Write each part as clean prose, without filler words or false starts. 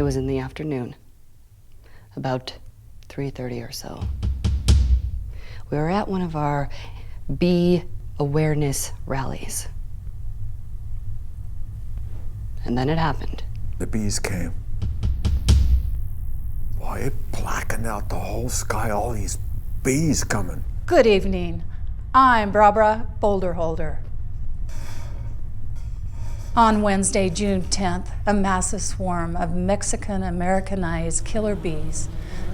was in the afternoon, about 3:30 or so. We were at one of our bee awareness rallies. And then it happened. The bees came. Boy, it blackened out the whole sky, all these bees coming. Good evening. I'm Barbara Boulderholder. On Wednesday, June 10th, a massive swarm of Mexican Americanized killer bees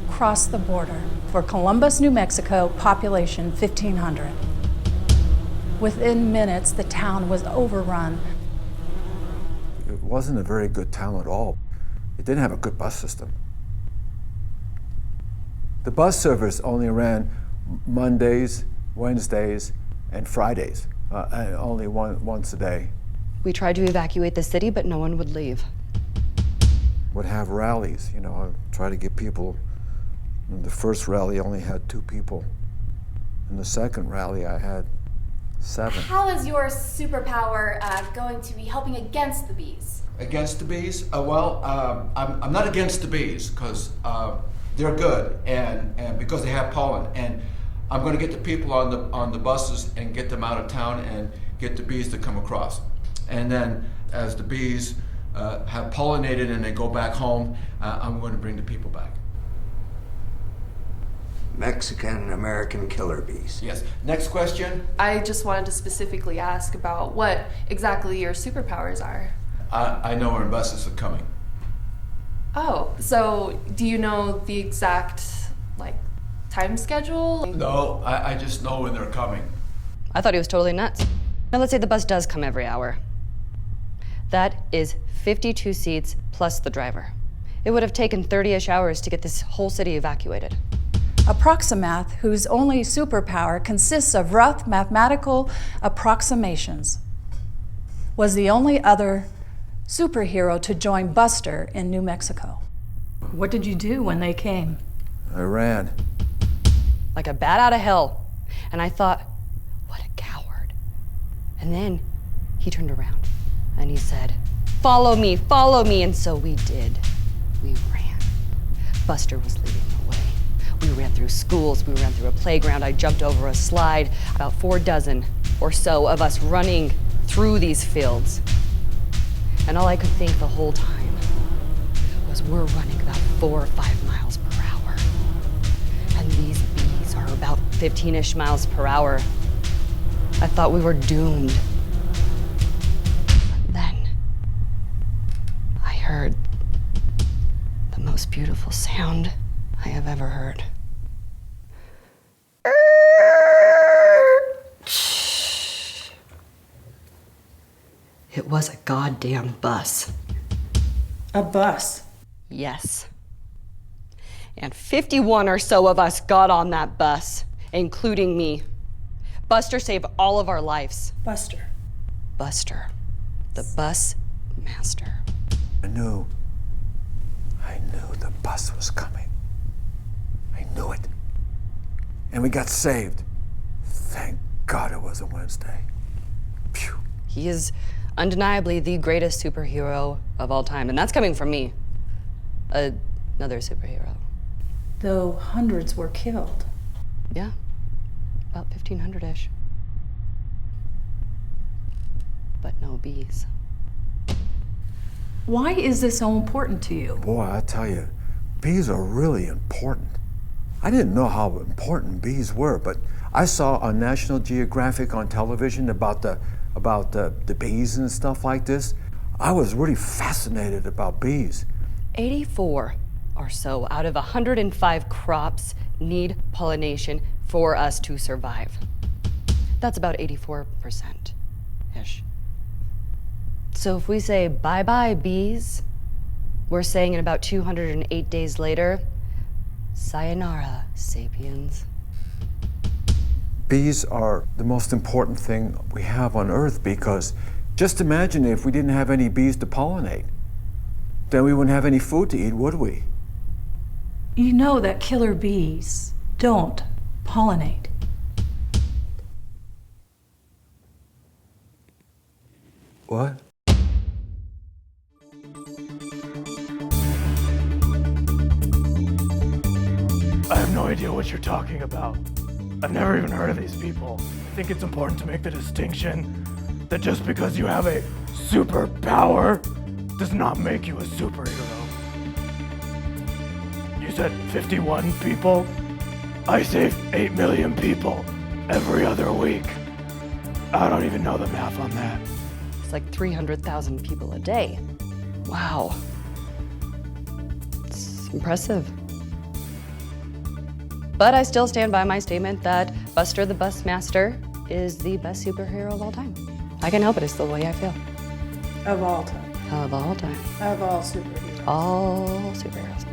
crossed the border for Columbus, New Mexico, population 1,500. Within minutes, the town was overrun. It wasn't a very good town at all. It didn't have a good bus system. The bus service only ran Mondays, Wednesdays, and Fridays, and only once a day. We tried to evacuate the city, but no one would leave. Would have rallies, try to get people. The first rally only had 2 people. In the second rally, I had 7. How is your superpower going to be helping against the bees? Against the bees? I'm not against the bees because they're good and because they have pollen. And I'm going to get the people on the buses and get them out of town and get the bees to come across. And then as the bees have pollinated and they go back home, I'm going to bring the people back. Mexican American killer bees. Yes. Next question. I just wanted to specifically ask about what exactly your superpowers are. I know when buses are coming. Oh, so do you know the exact, time schedule? No, I just know when they're coming. I thought he was totally nuts. Now let's say the bus does come every hour. That is 52 seats plus the driver. It would have taken 30-ish hours to get this whole city evacuated. Approximath, whose only superpower consists of rough mathematical approximations, was the only other superhero to join Buster in New Mexico. What did you do when they came? I ran. Like a bat out of hell. And I thought, what a coward. And then he turned around and he said, follow me, and so we did. We ran. Buster was leading the way. We ran through schools, we ran through a playground, I jumped over a slide, about 4 dozen or so of us running through these fields. And all I could think the whole time was we're running about 4 or 5 miles per hour. And these bees are about 15-ish miles per hour. I thought we were doomed. But then I heard the most beautiful sound I have ever heard. It was a goddamn bus. A bus? Yes. And 51 or so of us got on that bus, including me. Buster saved all of our lives. Buster. Buster, the bus master. I knew the bus was coming. I knew it. And we got saved. Thank God it was a Wednesday. Phew. He is undeniably the greatest superhero of all time, and that's coming from me, another superhero. Though hundreds were killed. Yeah, about 1,500-ish. But no bees. Why is this so important to you? Boy, I tell you, bees are really important. I didn't know how important bees were, but I saw on National Geographic on television about the bees and stuff like this. I was really fascinated about bees. 84 or so out of 105 crops need pollination for us to survive. That's about 84%-ish. So if we say bye-bye bees, we're saying in about 208 days later, sayonara, sapiens. Bees are the most important thing we have on Earth because just imagine if we didn't have any bees to pollinate. Then we wouldn't have any food to eat, would we? You know that killer bees don't pollinate. What? I have no idea what you're talking about. I've never even heard of these people. I think it's important to make the distinction that just because you have a superpower does not make you a superhero. You said 51 people? I save 8 million people every other week. I don't even know the math on that. It's like 300,000 people a day. Wow. It's impressive. But I still stand by my statement that Buster the Busmaster is the best superhero of all time. I can't help it, it's the way I feel. Of all time. Of all time. Of all superheroes. All superheroes.